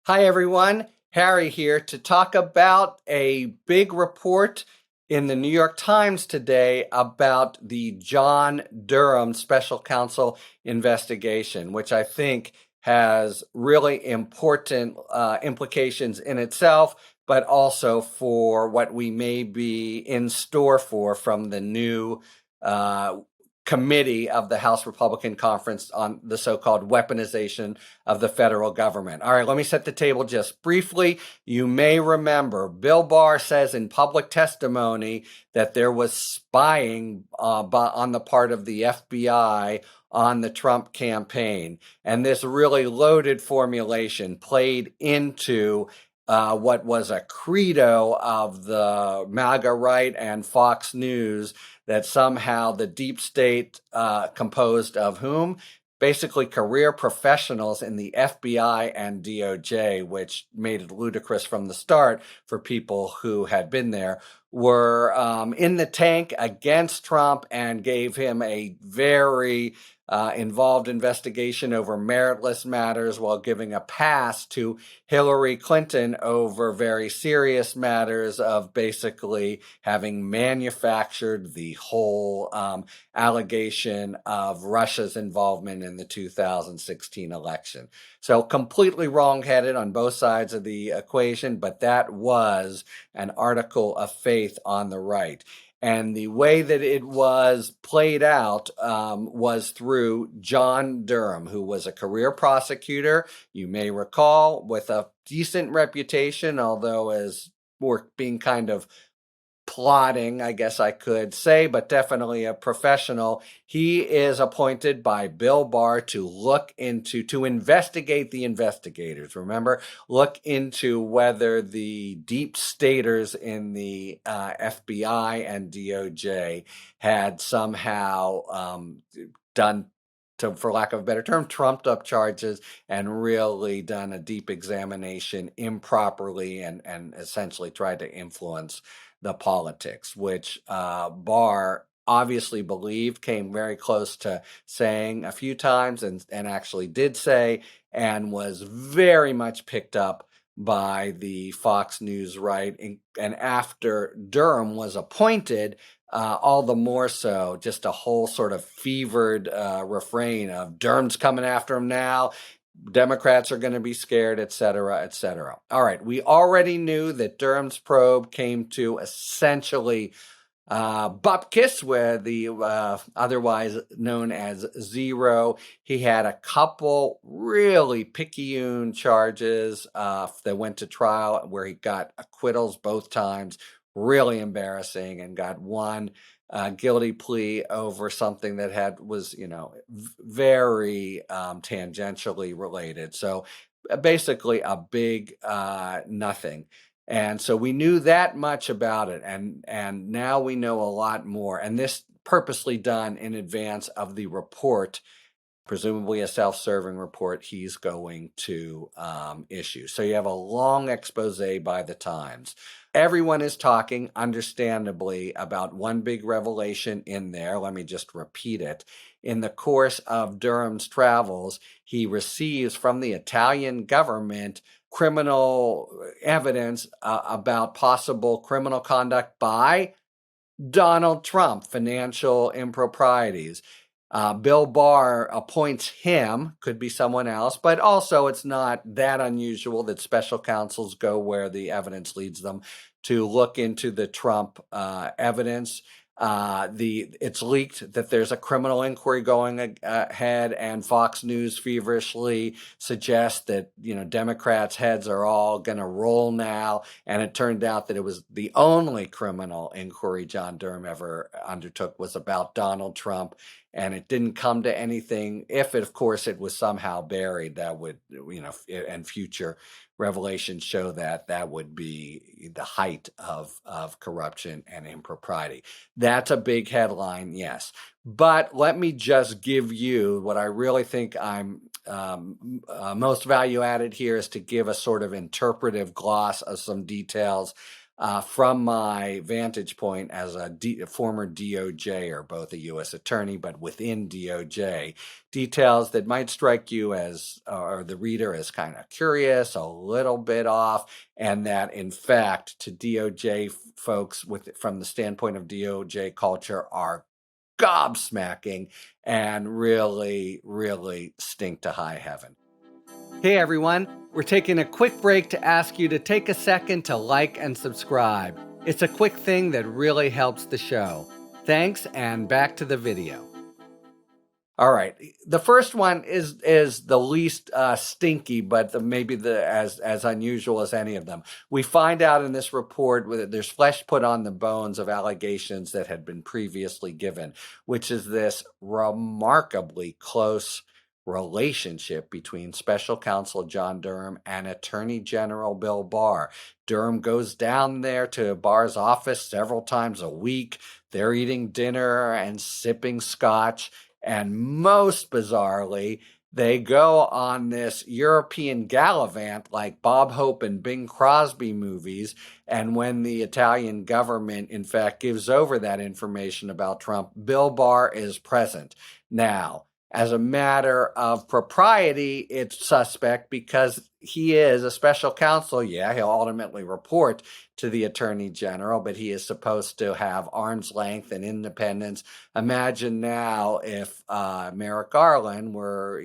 Hi, everyone. Harry here to talk about a big report in the New York Times today about the John Durham special counsel investigation, which I think has really important implications in itself, but also for what we may be in store for from the new committee of the House Republican Conference on the so-called weaponization of the federal government. All right, let me set the table just briefly. You may remember Bill Barr says in public testimony that there was spying on the part of the FBI on the Trump campaign. And this really loaded formulation played into what was a credo of the MAGA right and Fox News, that somehow the deep state composed of whom? Basically career professionals in the FBI and DOJ, which made it ludicrous from the start for people who had been there, were in the tank against Trump and gave him a very involved investigation over meritless matters while giving a pass to Hillary Clinton over very serious matters of basically having manufactured the whole allegation of Russia's involvement in the 2016 election. So completely wrong-headed on both sides of the equation, but that was an article of faith on the right. And the way that it was played out was through John Durham, who was a career prosecutor, you may recall, with a decent reputation, although as being kind of plotting, I guess I could say, but definitely a professional. He is appointed by Bill Barr to investigate the investigators. Remember, look into whether the deep staters in the FBI and DOJ had somehow done, for lack of a better term, trumped up charges and really done a deep examination improperly and essentially tried to influence the politics, which Barr obviously believed, came very close to saying a few times and actually did say, and was very much picked up by the Fox News right. And after Durham was appointed, all the more so, just a whole sort of fevered refrain of Durham's coming after him now. Democrats are going to be scared, et cetera, et cetera. All right, we already knew that Durham's probe came to essentially bupkis, where the otherwise known as zero. He had a couple really picayune charges that went to trial where he got acquittals both times, really embarrassing, and got one guilty plea over something that was very tangentially related. So basically a big nothing. And so we knew that much about it, and now we know a lot more. And this purposely done in advance of the report, presumably a self-serving report he's going to issue. So you have a long expose by the Times. Everyone is talking, understandably, about one big revelation in there. Let me just repeat it. In the course of Durham's travels, he receives from the Italian government criminal evidence about possible criminal conduct by Donald Trump, financial improprieties. Bill Barr appoints him, could be someone else, but also it's not that unusual that special counsels go where the evidence leads them to look into the Trump evidence. It's leaked that there's a criminal inquiry going ahead, and Fox News feverishly suggests that Democrats' heads are all going to roll now. And it turned out that it was the only criminal inquiry John Durham ever undertook was about Donald Trump, and it didn't come to anything. If it, of course, it was somehow buried, that would, and future revelations show that would be the height of corruption and impropriety. That's a big headline, yes. But let me just give you what I really think I'm most value added here is to give a sort of interpretive gloss of some details from my vantage point as a former DOJ, or both a U.S. attorney, but within DOJ, details that might strike you as, or the reader, as kind of curious, a little bit off, and that in fact, to DOJ folks, from the standpoint of DOJ culture, are gobsmacking and really, really stink to high heaven. Hey everyone, we're taking a quick break to ask you to take a second to like and subscribe. It's a quick thing that really helps the show. Thanks, and back to the video. All right, the first one is the least stinky, but maybe as unusual as any of them. We find out in this report that there's flesh put on the bones of allegations that had been previously given, which is this remarkably close relationship between Special Counsel John Durham and Attorney General Bill Barr. Durham goes down there to Barr's office several times a week. They're eating dinner and sipping scotch. And most bizarrely, they go on this European gallivant like Bob Hope and Bing Crosby movies. And when the Italian government, in fact, gives over that information about Trump, Bill Barr is present. Now, as a matter of propriety, it's suspect because he is a special counsel. Yeah, he'll ultimately report to the attorney general, but he is supposed to have arm's length and independence. Imagine now if Merrick Garland were,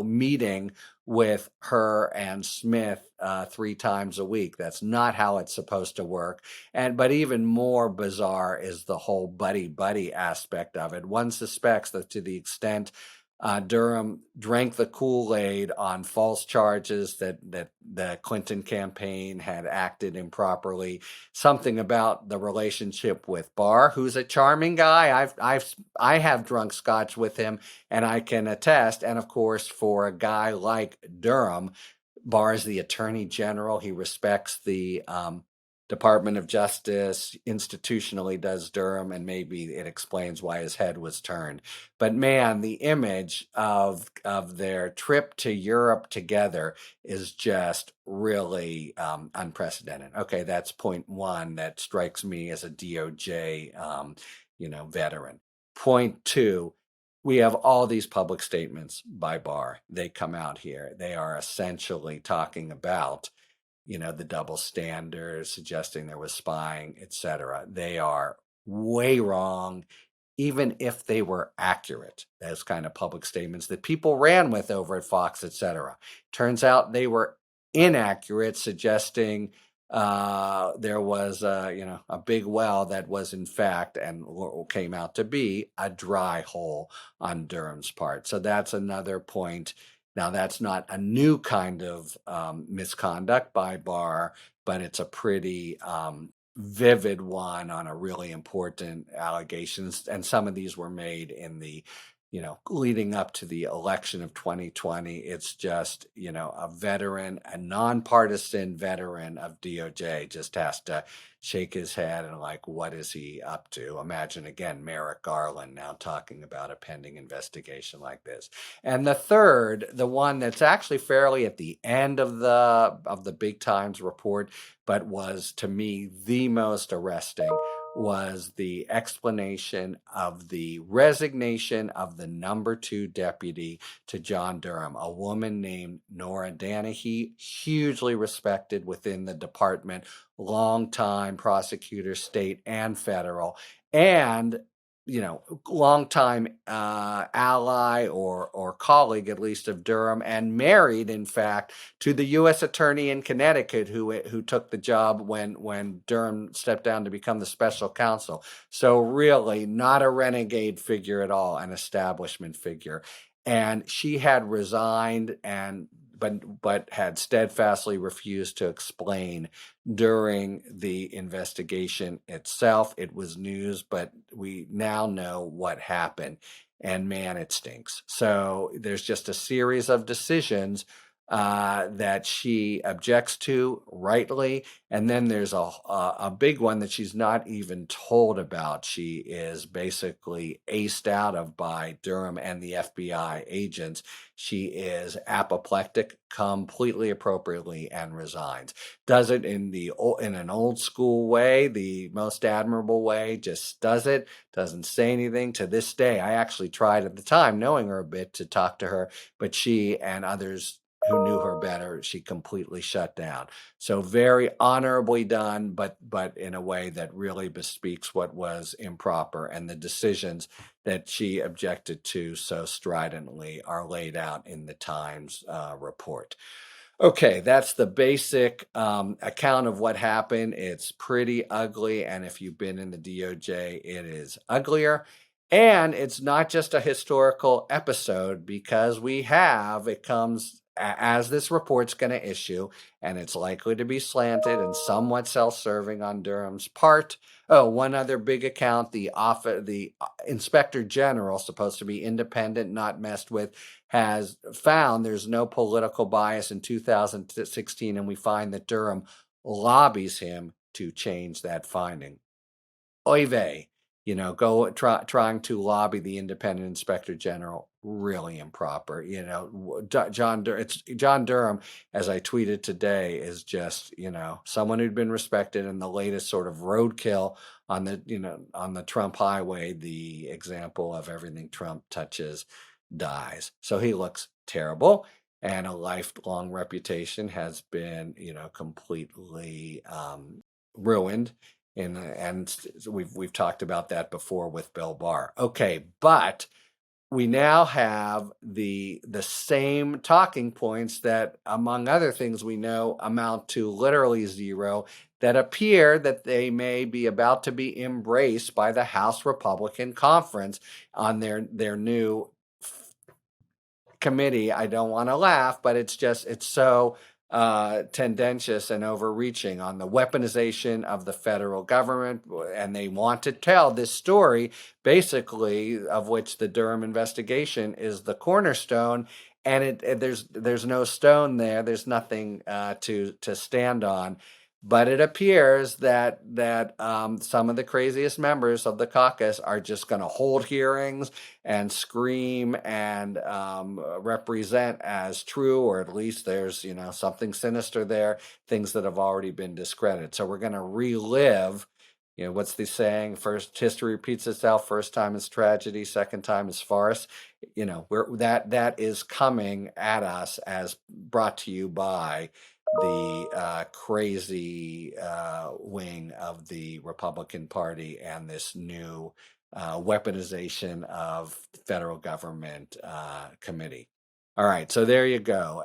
meeting with her and Smith 3 times a week. That's not how it's supposed to work. But even more bizarre is the whole buddy aspect of it. One suspects that to the extent Durham drank the Kool-Aid on false charges that the Clinton campaign had acted improperly, something about the relationship with Barr, who's a charming guy. I have drunk scotch with him, and I can attest. And of course, for a guy like Durham, Barr is the attorney general. He respects the Department of Justice, institutionally does Durham, and maybe it explains why his head was turned. But man, the image of their trip to Europe together is just really unprecedented. Okay, that's point one that strikes me as a DOJ, veteran. Point two, we have all these public statements by Barr. They come out here. They are essentially talking about the double standards, suggesting there was spying, etc. They are way wrong, even if they were accurate, as kind of public statements that people ran with over at Fox, etc. Turns out they were inaccurate, suggesting there was a big well that was in fact, and came out to be, a dry hole on Durham's part. So that's another point. Now, that's not a new kind of misconduct by Barr, but it's a pretty vivid one on a really important allegations. And some of these were made in the, leading up to the election of 2020. It's just, a veteran, a nonpartisan veteran of DOJ just has to shake his head and what is he up to? Imagine again, Merrick Garland now talking about a pending investigation like this. And the third, the one that's actually fairly at the end of the Big Times report, but was to me the most arresting, was the explanation of the resignation of the number 2 deputy to John Durham, a woman named Nora Danahy, hugely respected within the department, longtime prosecutor, state and federal, and longtime ally or colleague, at least, of Durham, and married, in fact, to the U.S. attorney in Connecticut who took the job when Durham stepped down to become the special counsel. So really not a renegade figure at all, an establishment figure. And she had resigned but had steadfastly refused to explain during the investigation itself. It was news, but we now know what happened. And man, it stinks. So there's just a series of decisions that she objects to rightly. And then there's a big one that she's not even told about. She is basically aced out of by Durham and the FBI agents. She is apoplectic completely appropriately and resigns. Does it in an old school way, the most admirable way, just does it, doesn't say anything. To this day, I actually tried at the time, knowing her a bit, to talk to her, but she and others who knew her better, she completely shut down. So very honorably done, but in a way that really bespeaks what was improper, and the decisions that she objected to so stridently are laid out in the Times report. Okay, that's the basic account of what happened. It's pretty ugly, and if you've been in the DOJ, it is uglier. And it's not just a historical episode, because it comes as this report's going to issue, and it's likely to be slanted and somewhat self-serving on Durham's part. Oh, one other big account, the Inspector General, supposed to be independent, not messed with, has found there's no political bias in 2016, and we find that Durham lobbies him to change that finding. Oy vey, trying to lobby the independent Inspector General, really improper. John Durham, as I tweeted today, is just, someone who'd been respected in the latest sort of roadkill on the Trump highway, the example of everything Trump touches dies. So he looks terrible, and a lifelong reputation has been, completely ruined. And we've talked about that before with Bill Barr. Okay, but we now have the same talking points that, among other things, we know amount to literally zero, that appear that they may be about to be embraced by the House Republican Conference on their new committee. I don't want to laugh, but it's so tendentious and overreaching on the weaponization of the federal government. And they want to tell this story, basically, of which the Durham investigation is the cornerstone. And there's no stone there. There's nothing to stand on. But it appears that some of the craziest members of the caucus are just going to hold hearings and scream and represent as true, or at least there's something sinister there, things that have already been discredited. So we're going to relive. What's the saying? First, history repeats itself. First time is tragedy. Second time is farce. That is coming at us, as brought to you by the crazy wing of the Republican Party and this new weaponization of the federal government committee. All right, so there you go.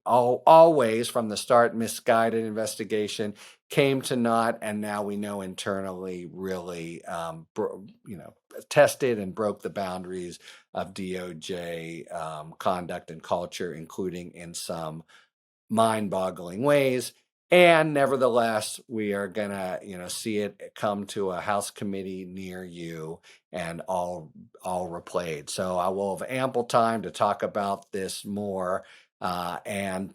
Always from the start misguided investigation came to naught, and now we know internally really tested and broke the boundaries of DOJ conduct and culture, including in some mind-boggling ways. And nevertheless, we are gonna see it come to a House committee near you, and all replayed. So I will have ample time to talk about this more and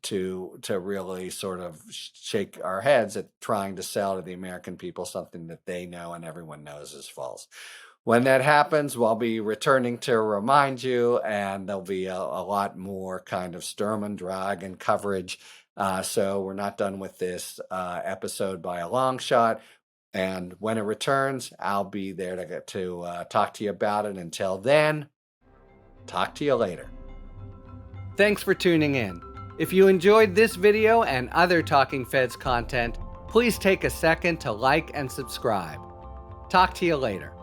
to really sort of shake our heads at trying to sell to the American people something that they know and everyone knows is false. When that happens, we'll be returning to remind you, and there'll be a lot more kind of Sturm und Drang and coverage. So we're not done with this episode by a long shot. And when it returns, I'll be there to talk to you about it. Until then, talk to you later. Thanks for tuning in. If you enjoyed this video and other Talking Feds content, please take a second to like and subscribe. Talk to you later.